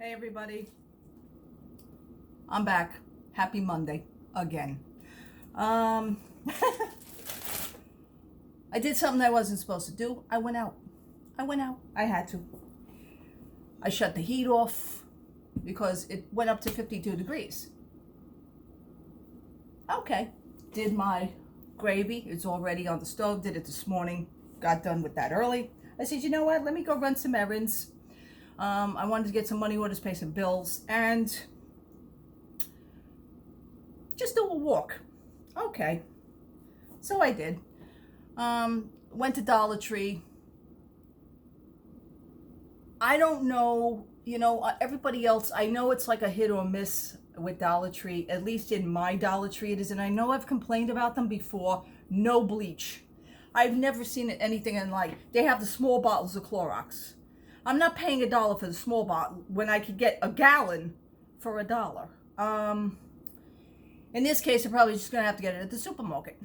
Hey everybody, I'm back. Happy Monday again. Um, I did something I wasn't supposed to do. I went out. I had to. I shut the heat off because it went up to 52 degrees. Okay. Did my gravy. It's already on the stove. Did it this morning. Got done with that early. I said, you know what? Let me go run some errands. I wanted to get some money orders, pay some bills, and just do a walk. Okay. So I did. Went to Dollar Tree. I don't know, everybody else, I know it's like a hit or miss with Dollar Tree. At least in my Dollar Tree it is. And I know I've complained about them before. No bleach. I've never seen it anything in like, they have the small bottles of Clorox. I'm not paying $1 for the small bottle when I could get a gallon for $1. In this case, I'm probably just going to have to get it at the supermarket.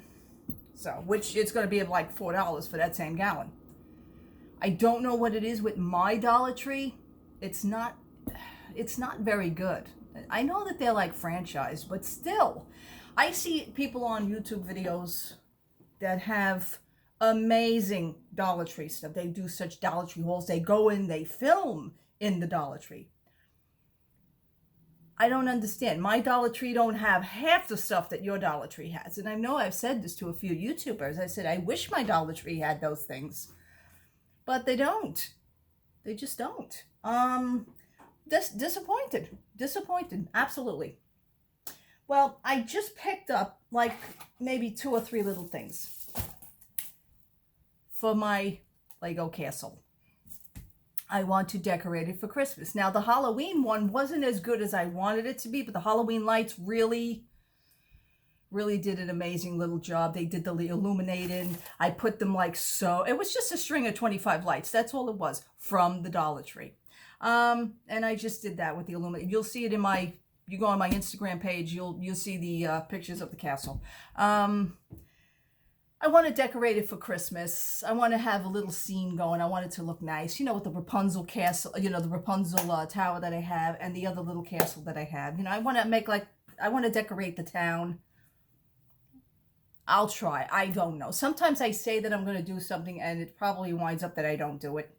So, which it's going to be like $4 for that same gallon. I don't know what it is with my Dollar Tree. It's not very good. I know that they're like franchise, but still, I see people on YouTube videos that have amazing Dollar Tree stuff. They do such Dollar Tree hauls. They go in, they film in the Dollar Tree. I don't understand. My Dollar Tree don't have half the stuff that your Dollar Tree has. And I know I've said this to a few YouTubers. I said, I wish my Dollar Tree had those things. But they don't. They just don't. Disappointed. Disappointed. Absolutely. Well, I just picked up like maybe 2 or 3 little things for my Lego castle. I want to decorate it for Christmas. Now, the Halloween one wasn't as good as I wanted it to be, but the Halloween lights really did an amazing little job. They did the illuminating. I put them like so. It was just a string of 25 lights. That's all it was from the Dollar Tree. And I just did that with the illuminating. You'll see it in my, you go on my Instagram page, you'll see the pictures of the castle. I want to decorate it for Christmas. I want to have a little scene going. I want it to look nice, with the Rapunzel castle, the Rapunzel tower that I have and the other little castle that I have. I want to I want to decorate the town. I'll try. I don't know. Sometimes I say that I'm going to do something and it probably winds up that I don't do it.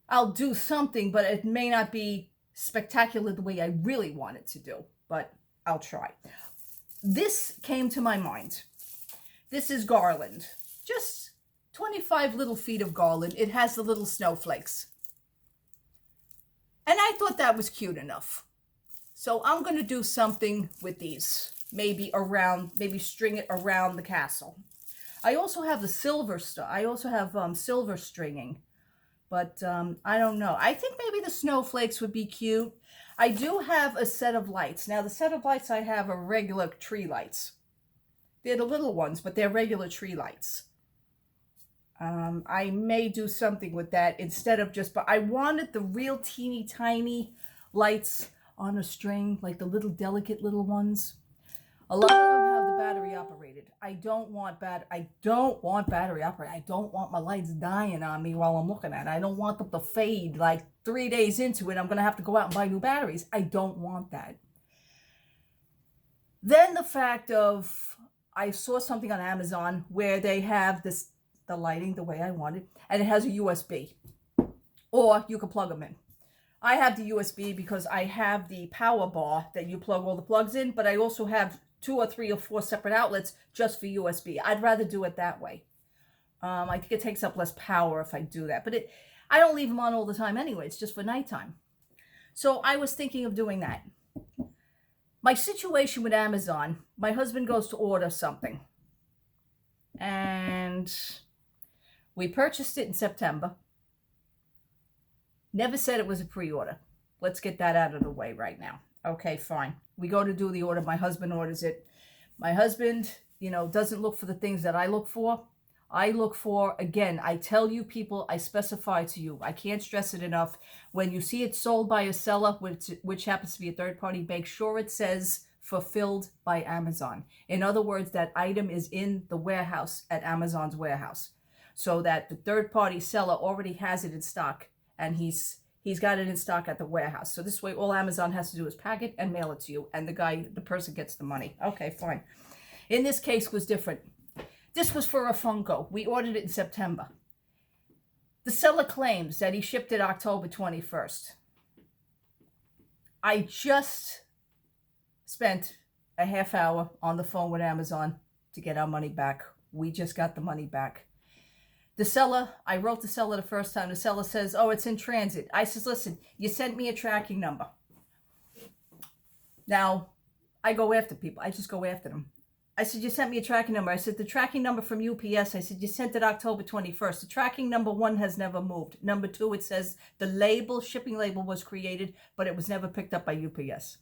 I'll do something, but it may not be spectacular the way I really want it to do, but I'll try. This came to my mind. This is garland. Just 25 little feet of garland. It has the little snowflakes. And I thought that was cute enough. So I'm going to do something with these. Maybe string it around the castle. I also have the silver stuff. I also have silver stringing. But I don't know. I think maybe the snowflakes would be cute. I do have a set of lights. Now, the set of lights I have are regular tree lights. They're the little ones, but they're regular tree lights. I may do something with that instead of but I wanted the real teeny tiny lights on a string, like the little delicate little ones. A lot of them have the battery operated. I don't want battery operated. I don't want my lights dying on me while I'm looking at it. I don't want them to fade like 3 days into it. I'm going to have to go out and buy new batteries. I don't want that. Then the fact of, I saw something on Amazon where they have the lighting the way I want it, and it has a USB, or you can plug them in. I have the USB because I have the power bar that you plug all the plugs in, but I also have 2 or 3 or 4 separate outlets just for USB. I'd rather do it that way. I think it takes up less power if I do that, but I don't leave them on all the time anyway. It's just for nighttime. So I was thinking of doing that. My situation with Amazon, my husband goes to order something. And we purchased it in September. Never said it was a pre-order. Let's get that out of the way right now. Okay, fine. We go to do the order. My husband orders it. My husband, doesn't look for the things that I look for. I look for, again, I tell you people, I specify to you. I can't stress it enough. When you see it sold by a seller, which happens to be a third party, make sure it says fulfilled by Amazon. In other words, that item is in the warehouse at Amazon's warehouse, so that the third party seller already has it in stock and he's He's got it in stock at the warehouse. So this way, all Amazon has to do is pack it and mail it to you. And the person gets the money. Okay, fine. In this case, it was different. This was for a Funko. We ordered it in September. The seller claims that he shipped it October 21st. I just spent a half hour on the phone with Amazon to get our money back. We just got the money back. The seller, I wrote the seller the first time. The seller says, oh, it's in transit. I says, listen, you sent me a tracking number. Now, I go after people. I just go after them. I said, you sent me a tracking number. I said, the tracking number from UPS. I said, you sent it October 21st. The tracking number 1 has never moved. Number 2, it says the label, shipping label was created, but it was never picked up by UPS.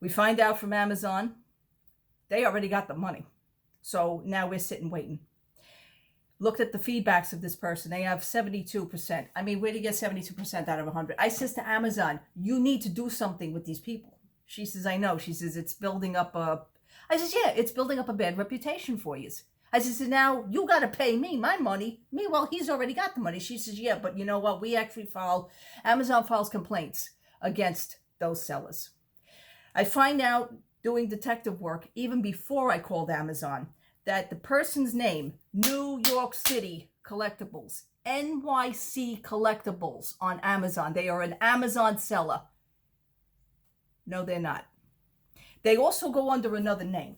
We find out from Amazon, they already got the money. So now we're sitting waiting. Looked at the feedbacks of this person. They have 72%. I mean, where do you get 72% out of 100? I says to Amazon, you need to do something with these people. She says, I know. She says, it's building up a... I says, yeah, it's building up a bad reputation for you. I says, now you got to pay me my money. Meanwhile, he's already got the money. She says, yeah, but you know what? We actually Amazon files complaints against those sellers. I find out doing detective work, even before I called Amazon, that the person's name, New York City Collectibles, NYC Collectibles on Amazon. They are an Amazon seller. No, they're not. They also go under another name.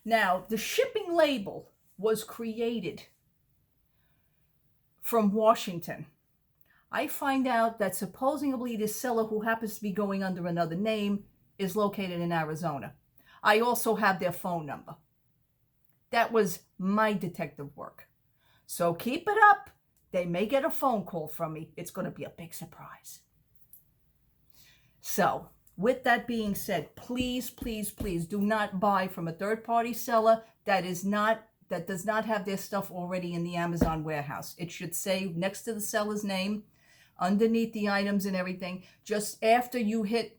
Now, the shipping label was created from Washington. I find out that supposedly this seller, who happens to be going under another name, is located in Arizona. I also have their phone number. That was my detective work. So keep it up. They may get a phone call from me. It's going to be a big surprise. So, with that being said, please, please, please do not buy from a third-party seller that does not have their stuff already in the Amazon warehouse. It should say next to the seller's name, underneath the items and everything, just after you hit,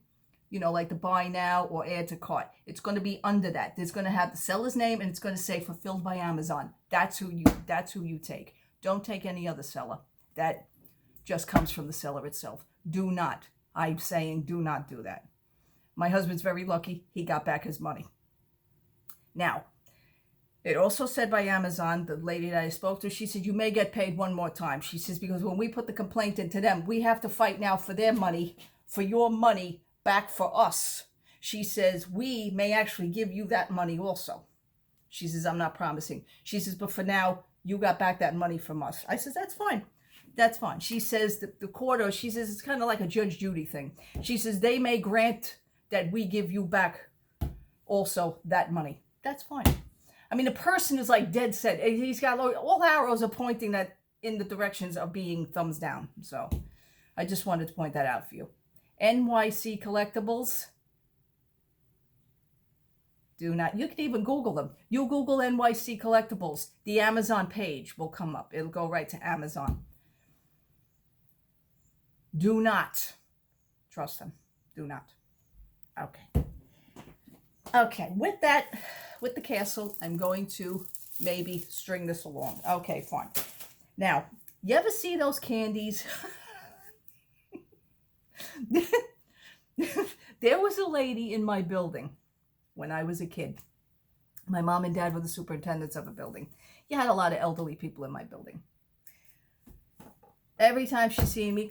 like the buy now or add to cart. It's going to be under that. There's going to have the seller's name and it's going to say fulfilled by Amazon. That's who you take. Don't take any other seller. That just comes from the seller itself. Do not. I'm saying do not do that. My husband's very lucky. He got back his money. Now, it also said by Amazon, the lady that I spoke to, she said, you may get paid one more time. She says, because when we put the complaint into them, we have to fight now for their money, for your money back for us. She says, we may actually give you that money also. She says, I'm not promising. She says, but for now, you got back that money from us. I says, that's fine. That's fine. She says, the court, she says, it's kind of like a Judge Judy thing. She says, they may grant that we give you back also that money. That's fine. I mean, the person is like dead set. He's got all arrows are pointing that in the directions of being thumbs down. So I just wanted to point that out for you. NYC Collectibles. Do not. You can even Google them. You Google NYC Collectibles. The Amazon page will come up. It'll go right to Amazon. Do not trust them. Do not. Okay. Okay. With that, with the castle, I'm going to maybe string this along. Okay, fine. Now, you ever see those candies? There was a lady in my building when I was a kid. My mom and dad were the superintendents of a building. You had a lot of elderly people in my building. Every time she seen me,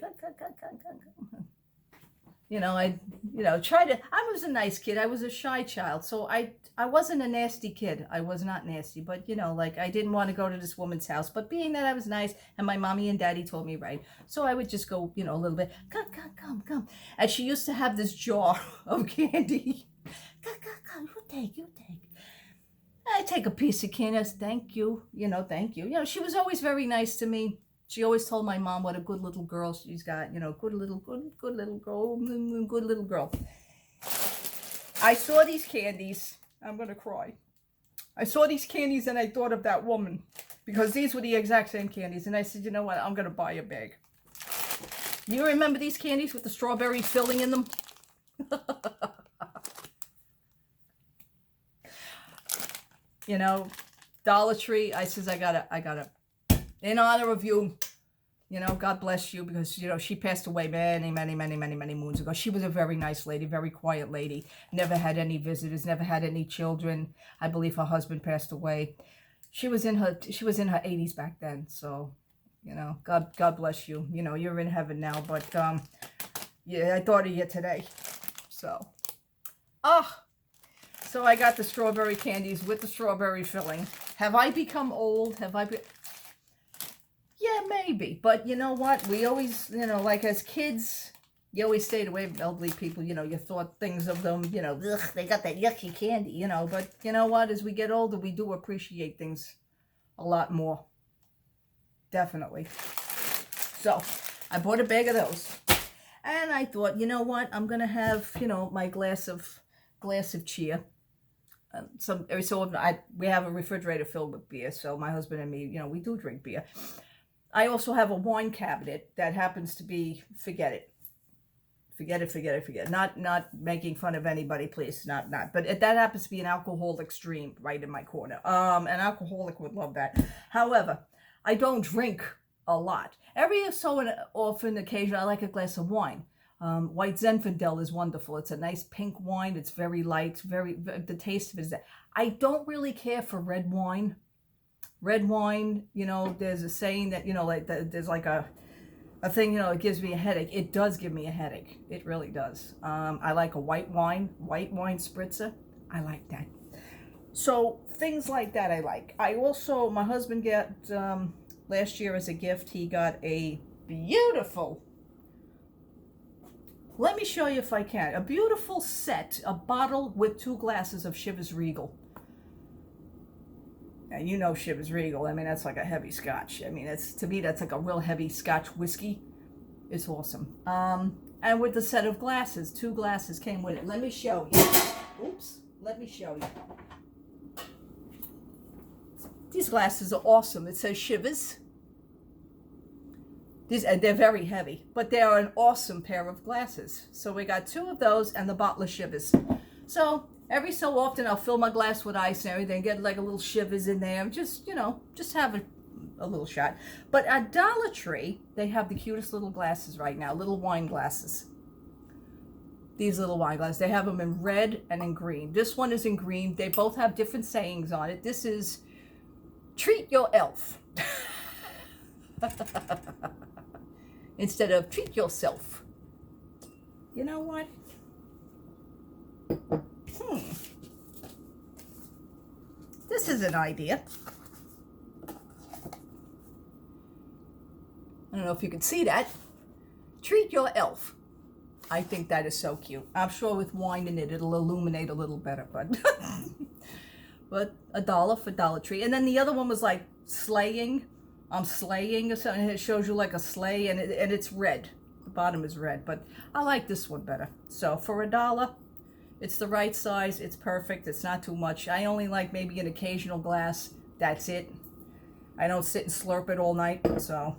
I was a nice kid. I was a shy child. So I wasn't a nasty kid. I was not nasty. But, I didn't want to go to this woman's house. But being that I was nice and my mommy and daddy told me right. So I would just go, a little bit, come. And she used to have this jar of candy. Come, you take. I take a piece of candy. Thank you. Thank you. She was always very nice to me. She always told my mom what a good little girl she's got. Good little girl. I saw these candies. I'm going to cry. I saw these candies and I thought of that woman because these were the exact same candies. And I said, you know what? I'm going to buy a bag. You remember these candies with the strawberry filling in them? Dollar Tree. I says, I gotta. In honor of you, You know, God bless you, because, you know, she passed away many, many, many, many, many moons ago. She was a very nice lady, very quiet lady. Never had any visitors, never had any children. I believe her husband passed away. She was in her 80s back then. So, you know, God bless you. You know, you're in heaven now. But yeah, I thought of you today. So, so I got the strawberry candies with the strawberry filling. Have I become old? Yeah, maybe. But you know what? We always, you know, like as kids, you always stayed away from elderly people. You know, you thought things of them, you know, ugh, they got that yucky candy, you know. But you know what? As we get older, we do appreciate things a lot more. Definitely. So, I bought a bag of those. And I thought, you know what? I'm going to have, you know, my glass of chia. Every so often, we have a refrigerator filled with beer. So my husband and me, you know, we do drink beer. I also have a wine cabinet that happens to be, forget it. Not making fun of anybody, please. Not. But that happens to be an alcoholic stream right in my corner. An alcoholic would love that. However, I don't drink a lot. Every so often, occasionally, I like a glass of wine. White Zinfandel is wonderful. It's a nice pink wine. It's very light. The taste of it is that. I don't really care for red wine. Red wine, you know, there's a saying that, you know, like there's like a thing, you know, it gives me a headache. It does give me a headache. It really does. I like a white wine spritzer. I like that. So things like that I like. I also, my husband got, last year as a gift, he got a beautiful, let me show you if I can, a beautiful set, a bottle with 2 glasses of Chivas Regal. And you know Chivas Regal, I mean, that's like a heavy scotch. I mean, to me, that's like a real heavy scotch whiskey. It's awesome. And with the set of glasses, 2 glasses came with it. Let me show you. Oops, let me show you. These glasses are awesome. It says Chivas. They're very heavy, but they are an awesome pair of glasses. So we got 2 of those and the bottle of Chivas. So every so often I'll fill my glass with ice and everything, get like a little Chivas in there, just, you know, just have a little shot. But at Dollar Tree, they have the cutest little glasses right now, little wine glasses. These little wine glasses, they have them in red and in green. This one is in green. They both have different sayings on it. This is treat your elf. Instead of treat yourself. You know what? This is an idea. I don't know if you can see that. Treat your elf. I think that is so cute. I'm sure with wine in it, it'll illuminate a little better, but but $1 for Dollar Tree. And then the other one was like sleighing. I'm sleighing or something. It shows you like a sleigh, and it's red. The bottom is red, but I like this one better. So for $1, it's the right size. It's perfect. It's not too much. I only like maybe an occasional glass. That's it. I don't sit and slurp it all night. So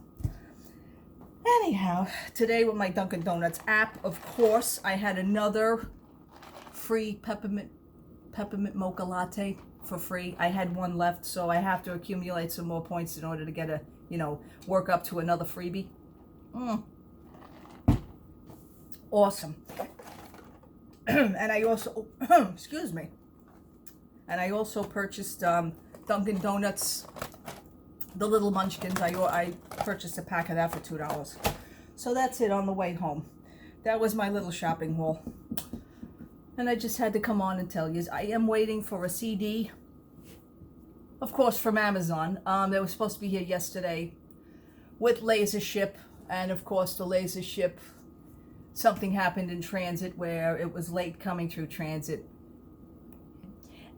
anyhow, today with my Dunkin' Donuts app, of course, I had another free peppermint mocha latte for free. I had one left, so I have to accumulate some more points in order to get a, you know, work up to another freebie. Awesome. And I also, excuse me. And I also purchased Dunkin' Donuts, the little munchkins. I purchased a pack of that for $2. So that's it on the way home. That was my little shopping haul. And I just had to come on and tell you, I am waiting for a CD, of course, from Amazon. They were supposed to be here yesterday with Laser Ship. And of course, the Laser Ship, something happened in transit where it was late coming through transit.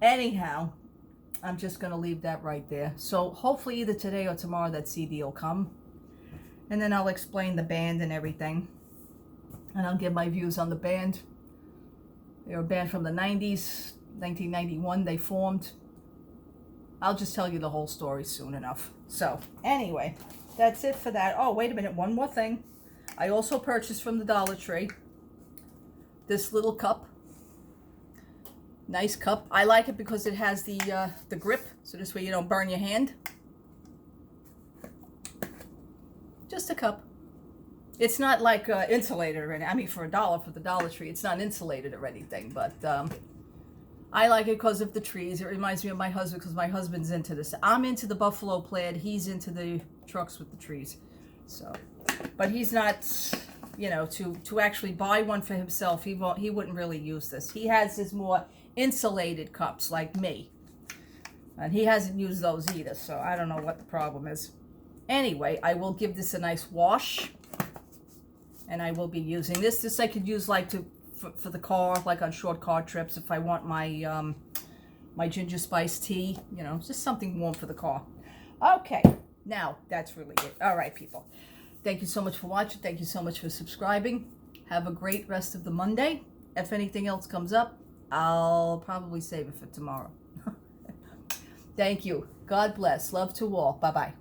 Anyhow, I'm just going to leave that right there. So hopefully either today or tomorrow that CD will come. And then I'll explain the band and everything. And I'll give my views on the band. They're a band from the 90s, 1991 they formed. I'll just tell you the whole story soon enough. So, anyway, that's it for that. Oh, wait a minute, one more thing. I also purchased from the Dollar Tree this little cup. Nice cup. I like it because it has the grip, so this way you don't burn your hand. Just a cup. It's not like insulated or anything. I mean, for $1 for the Dollar Tree, it's not insulated or anything. But I like it because of the trees. It reminds me of my husband because my husband's into this. I'm into the buffalo plaid. He's into the trucks with the trees. So, but he's not, you know, to actually buy one for himself. He wouldn't really use this. He has his more insulated cups like me. And he hasn't used those either. So I don't know what the problem is. Anyway, I will give this a nice wash. And I will be using this. This I could use like for the car, like on short car trips if I want my my ginger spice tea, you know, just something warm for the car. Okay, now that's really it. All right, people. Thank you so much for watching. Thank you so much for subscribing. Have a great rest of the Monday. If anything else comes up, I'll probably save it for tomorrow. Thank you. God bless. Love to all. Bye-bye.